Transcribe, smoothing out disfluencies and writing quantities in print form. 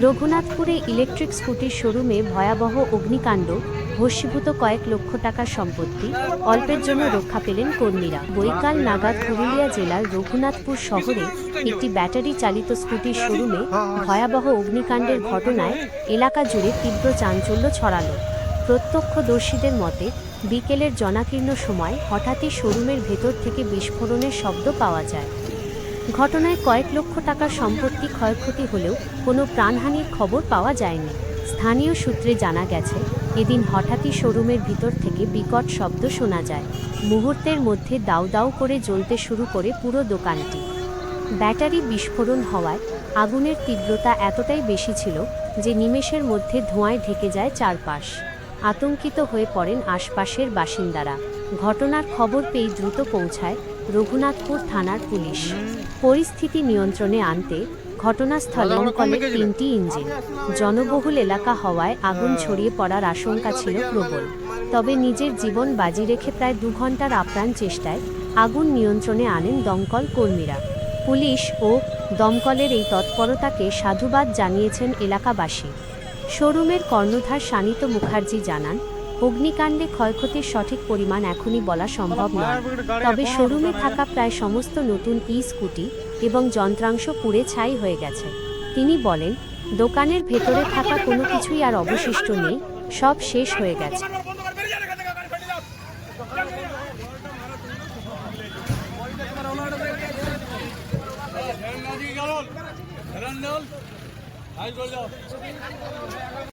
রঘুনাথপুরে electric স্কুটির শোরুমে ভয়াবহ অগ্নিকাণ্ড, ভস্মীভূত কয়েক লক্ষ টাকার সম্পত্তি, অল্পের জন্য রক্ষা পেলেন কর্মীরা। বৈকাল নাগাদ পুরুলিয়া জেলার রঘুনাথপুর শহরে একটি ব্যাটারি চালিত স্কুটির শোরুমে ভয়াবহ অগ্নিকাণ্ডের ঘটনায় এলাকা জুড়ে তীব্র চাঞ্চল্য ছড়ালো। প্রত্যক্ষদর্শীদের মতে, বিকেলের জনাকীর্ণ সময় হঠাৎই শোরুমের ভেতর থেকে বিস্ফোরণের শব্দ পাওয়া যায়। ঘটনায় কয়েক লক্ষ টাকার সম্পত্তি ক্ষয়ক্ষতি হলেও কোনো প্রাণহানির খবর পাওয়া যায়নি। স্থানীয় সূত্রে জানা গেছে, এদিন হঠাৎই শোরুমের ভিতর থেকে বিকট শব্দ শোনা যায়। মুহূর্তের মধ্যে দাউ দাউ করে জ্বলতে শুরু করে পুরো দোকানটি। ব্যাটারি বিস্ফোরণ হওয়ায় আগুনের তীব্রতা এতটাই বেশি ছিল যে নিমেষের মধ্যে ধোঁয়ায় ঢেকে যায় চারপাশ। আতঙ্কিত হয়ে পড়েন আশপাশের বাসিন্দারা। ঘটনার খবর পেয়ে দ্রুত পৌঁছায় রঘুনাথপুর থানার পুলিশ। পরিস্থিতি নিয়ন্ত্রণে আনতে ঘটনাস্থলে দমকলের 3টি ইঞ্জিন। জনবহুল এলাকা হওয়ায় আগুন ছড়িয়ে পড়ার আশঙ্কা ছিল প্রবল। তবে নিজের জীবন বাজি রেখে প্রায় 2 ঘন্টার আপ্রাণ চেষ্টায় আগুন নিয়ন্ত্রণে আনেন দমকল কর্মীরা। পুলিশ ও দমকলের এই তৎপরতাকে সাধুবাদ জানিয়েছেন এলাকাবাসী। শোরুমের কর্ণধার শানিত মুখার্জি জানান, অগ্নিকাণ্ডে ক্ষয়ক্ষতির সঠিক পরিমাণ এখনই বলা সম্ভব নয়। তবে শোরুমে থাকা প্রায় সমস্ত নতুন স্কুটি এবং যন্ত্রাংশ পুড়ে ছাই হয়ে গেছে। তিনি বলেন, দোকানের ভেতরে থাকা কোনো কিছুই আর অবশিষ্ট নেই, সব শেষ হয়ে গেছে।